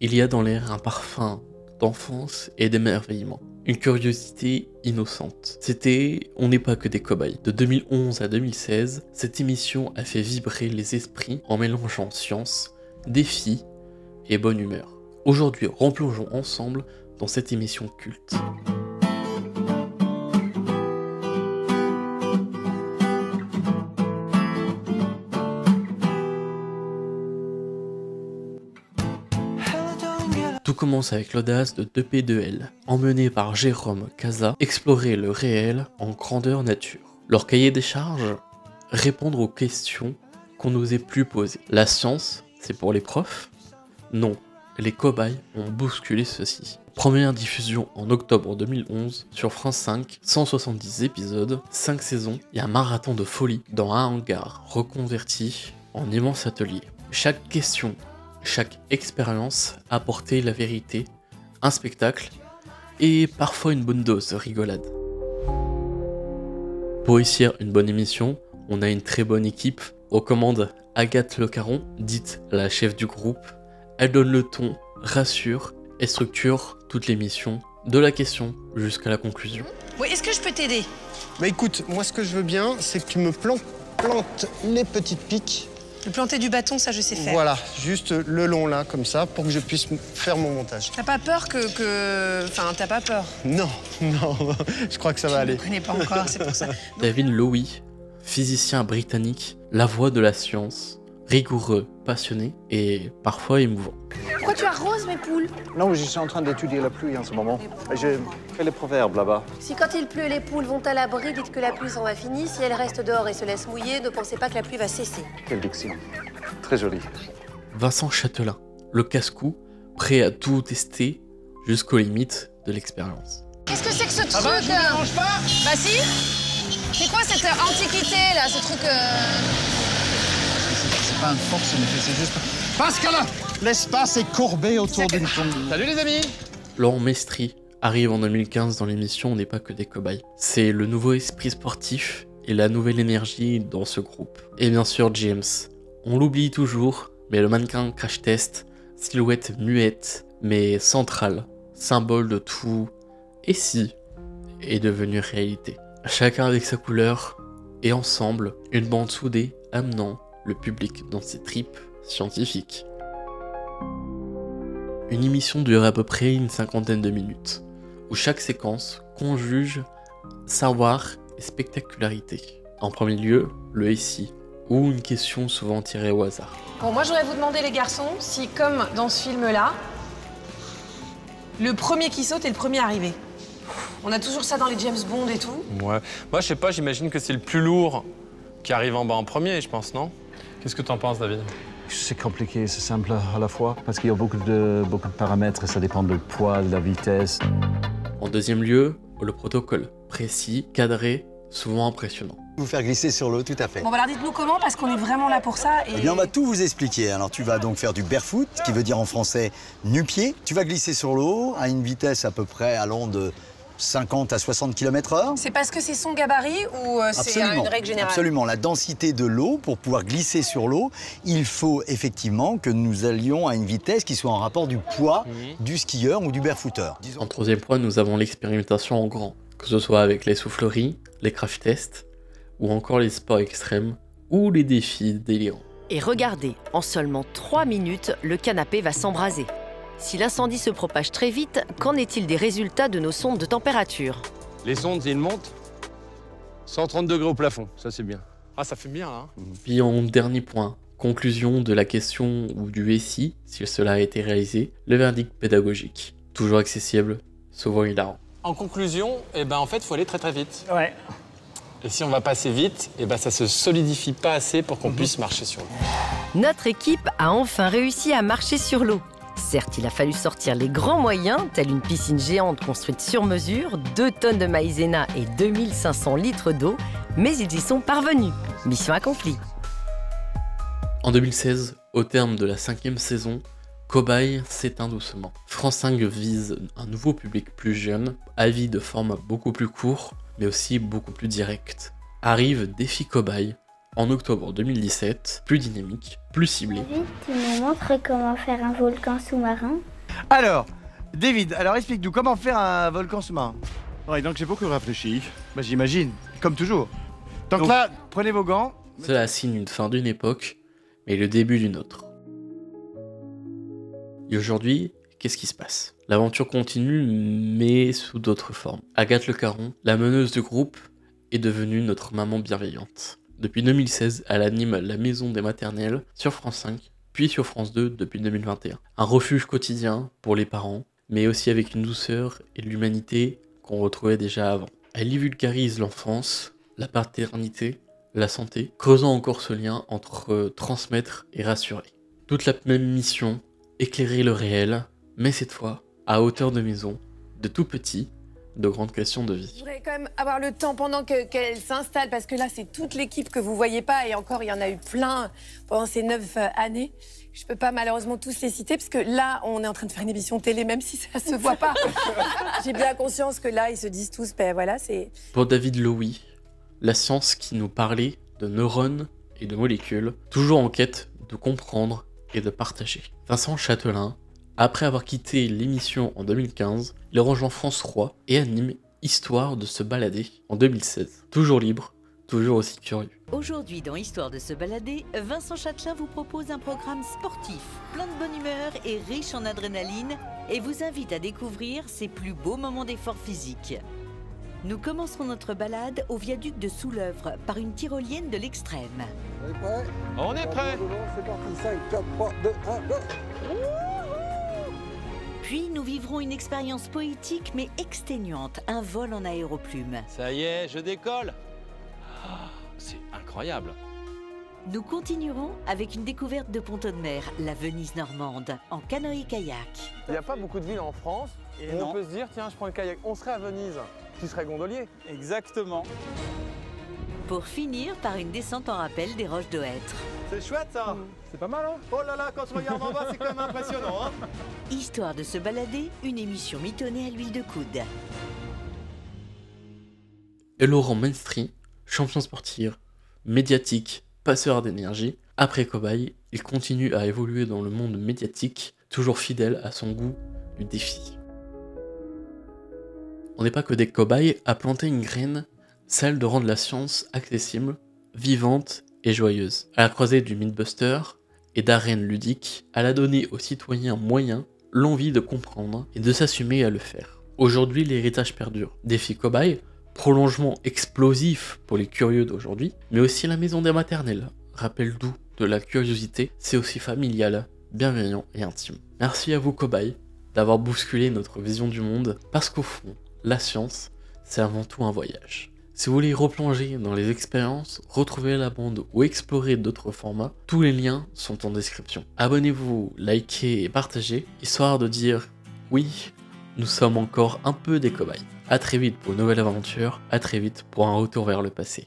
Il y a dans l'air un parfum d'enfance et d'émerveillement. Une curiosité innocente. C'était On n'est pas que des cobayes. De 2011 à 2016, cette émission a fait vibrer les esprits en mélangeant science, défis et bonne humeur. Aujourd'hui, replongeons ensemble dans cette émission culte. Tout commence avec l'audace de 2P2L, emmené par Jérôme Casa, explorer le réel en grandeur nature. Leur cahier des charges, répondre aux questions qu'on n'osait plus poser. La science, c'est pour les profs? Non, les cobayes ont bousculé ceci. Première diffusion en octobre 2011 sur France 5, 170 épisodes, 5 saisons et un marathon de folie dans un hangar reconverti en immense atelier. Chaque question, chaque expérience apportait la vérité, un spectacle et parfois une bonne dose de rigolade. Pour réussir une bonne émission, on a une très bonne équipe. Aux commandes, Agathe Le Caron, dite la chef du groupe. Elle donne le ton, rassure et structure toute l'émission, de la question jusqu'à la conclusion. Oui, est-ce que je peux t'aider? Bah écoute, moi ce que je veux bien, c'est que tu me plantes les petites piques. Le planter du bâton, ça je sais faire. Voilà, juste le long là, comme ça, pour que je puisse faire mon montage. T'as pas peur Enfin, t'as pas peur? Non, non, je crois que ça va aller. Je ne connais pas encore, c'est pour ça. David Lowy, physicien britannique, la voix de la science, rigoureux, passionné et parfois émouvant. Pourquoi tu arroses mes poules? Non, je suis en train d'étudier la pluie en ce moment. Je fais les proverbes là-bas. Si quand il pleut, les poules vont à l'abri, dites que la pluie s'en va finir. Si elles restent dehors et se laissent mouiller, ne pensez pas que la pluie va cesser. Quelle diction. Très jolie. Vincent Châtelain, le casse-cou, prêt à tout tester jusqu'aux limites de l'expérience. Qu'est-ce que c'est que ce truc? Ah bah, je vous dérange pas? Bah si. C'est quoi cette antiquité là, ce truc C'est pas un force, mais c'est juste... Pascal, l'espace est courbé autour d'une tombe. Salut les amis! Laurent Mestri arrive en 2015 dans l'émission On n'est pas que des cobayes. C'est le nouveau esprit sportif et la nouvelle énergie dans ce groupe. Et bien sûr James, on l'oublie toujours, mais le mannequin crash test, silhouette muette mais centrale, symbole de tout, et si, est devenu réalité. Chacun avec sa couleur, et ensemble, une bande soudée amenant le public dans ses tripes scientifiques. Une émission dure à peu près une cinquantaine de minutes, où chaque séquence conjuge savoir et spectacularité. En premier lieu, le SI, ou une question souvent tirée au hasard. Bon, moi j'aurais vous demander les garçons, si comme dans ce film-là, le premier qui saute est le premier arrivé. On a toujours ça dans les James Bond et tout. Ouais. Moi, je sais pas, j'imagine que c'est le plus lourd qui arrive en bas en premier, je pense, non? Qu'est-ce que t'en penses, David? C'est compliqué, c'est simple à la fois, parce qu'il y a beaucoup de paramètres et ça dépend du poids, de la vitesse. En deuxième lieu, le protocole, précis, cadré, souvent impressionnant. Vous faire glisser sur l'eau, tout à fait. Bon, bah alors dites-nous comment, parce qu'on est vraiment là pour ça. Et... Eh bien, on va tout vous expliquer. Alors, tu vas donc faire du barefoot, qui veut dire en français nu-pied. Tu vas glisser sur l'eau à une vitesse à peu près allant de 50 à 60 km/h. C'est parce que c'est son gabarit ou c'est une règle générale? Absolument. La densité de l'eau, pour pouvoir glisser sur l'eau, il faut effectivement que nous allions à une vitesse qui soit en rapport du poids du skieur ou du barefooter. En troisième point, nous avons l'expérimentation en grand, que ce soit avec les souffleries, les crash tests, ou encore les sports extrêmes, ou les défis délirants. Et regardez, en seulement 3 minutes, le canapé va s'embraser. Si l'incendie se propage très vite, qu'en est-il des résultats de nos sondes de température? Les sondes, ils montent 130 degrés au plafond, ça c'est bien. Ah, ça fait bien, là. Puis en dernier point, conclusion de la question ou du SI, si cela a été réalisé, le verdict pédagogique. Toujours accessible, souvent hilarant. En conclusion, en fait, il faut aller très très vite. Ouais. Et si on va passer vite, ça se solidifie pas assez pour qu'on puisse marcher sur l'eau. Notre équipe a enfin réussi à marcher sur l'eau. Certes, il a fallu sortir les grands moyens, telle une piscine géante construite sur mesure, 2 tonnes de maïzena et 2500 litres d'eau, mais ils y sont parvenus. Mission accomplie. En 2016, au terme de la 5e saison, Cobaye s'éteint doucement. France 5 vise un nouveau public plus jeune, avide de formats beaucoup plus courts, mais aussi beaucoup plus directs. Arrive Défi Cobaye, en octobre 2017, plus dynamique, plus ciblé. Tu nous montres comment faire un volcan sous-marin? Alors, David, alors explique-nous comment faire un volcan sous-marin. Ouais, donc j'ai beaucoup réfléchi. Bah j'imagine, comme toujours. Donc Là, prenez vos gants. Cela signe une fin d'une époque, mais le début d'une autre. Et aujourd'hui, qu'est-ce qui se passe? L'aventure continue, mais sous d'autres formes. Agathe Le Caron, la meneuse du groupe, est devenue notre maman bienveillante. Depuis 2016, elle anime la Maison des Maternelles sur France 5, puis sur France 2 depuis 2021. Un refuge quotidien pour les parents, mais aussi avec une douceur et de l'humanité qu'on retrouvait déjà avant. Elle y vulgarise l'enfance, la paternité, la santé, creusant encore ce lien entre transmettre et rassurer. Toute la même mission, éclairer le réel, mais cette fois à hauteur de maison, de tout petit, de grandes questions de vie. Je voudrais quand même avoir le temps pendant qu'elle s'installe, parce que là, c'est toute l'équipe que vous voyez pas, et encore, il y en a eu plein pendant ces 9 années. Je peux pas malheureusement tous les citer, parce que là, on est en train de faire une émission télé, même si ça se voit pas. J'ai bien conscience que là, ils se disent tous, ben voilà, c'est... Pour David Lowy, la science qui nous parlait de neurones et de molécules, toujours en quête de comprendre et de partager. Vincent Châtelain, après avoir quitté l'émission en 2015, il rejoint France 3 et anime Histoire de se balader en 2016. Toujours libre, toujours aussi curieux. Aujourd'hui, dans Histoire de se balader, Vincent Châtelain vous propose un programme sportif, plein de bonne humeur et riche en adrénaline, et vous invite à découvrir ses plus beaux moments d'effort physique. Nous commencerons notre balade au viaduc de Soulœuvre par une tyrolienne de l'extrême. On est prêt. C'est parti, 5, 4, 3, 2, 1, go. Puis nous vivrons une expérience poétique mais exténuante, un vol en aéroplume. Ça y est, je décolle. Ah, c'est incroyable. Nous continuerons avec une découverte de ponton de mer, la Venise normande, en canoë-kayak. Il n'y a pas beaucoup de villes en France où on peut se dire, tiens, je prends le kayak, on serait à Venise. Tu serais gondolier. Exactement. Pour finir par une descente en rappel des roches de Hêtre. C'est chouette ça. C'est pas mal, hein? Oh là là, quand je regarde en bas, c'est quand même impressionnant, hein? Histoire de se balader, une émission mitonnée à l'huile de coude. Et Laurent Mainstry, champion sportif, médiatique, passeur d'énergie, après Cobaye, il continue à évoluer dans le monde médiatique, toujours fidèle à son goût du défi. On n'est pas que des cobayes à planter une graine, celle de rendre la science accessible, vivante et joyeuse. À la croisée du Mythbuster et d'arènes ludiques, elle a donné aux citoyens moyens l'envie de comprendre et de s'assumer à le faire. Aujourd'hui, l'héritage perdure. Défi cobaye, prolongement explosif pour les curieux d'aujourd'hui, mais aussi la maison des maternelles. Rappel doux de la curiosité, c'est aussi familial, bienveillant et intime. Merci à vous cobayes d'avoir bousculé notre vision du monde, parce qu'au fond, la science, c'est avant tout un voyage. Si vous voulez replonger dans les expériences, retrouver la bande ou explorer d'autres formats, tous les liens sont en description. Abonnez-vous, likez et partagez, histoire de dire oui, nous sommes encore un peu des cobayes. A très vite pour une nouvelle aventure, à très vite pour un retour vers le passé.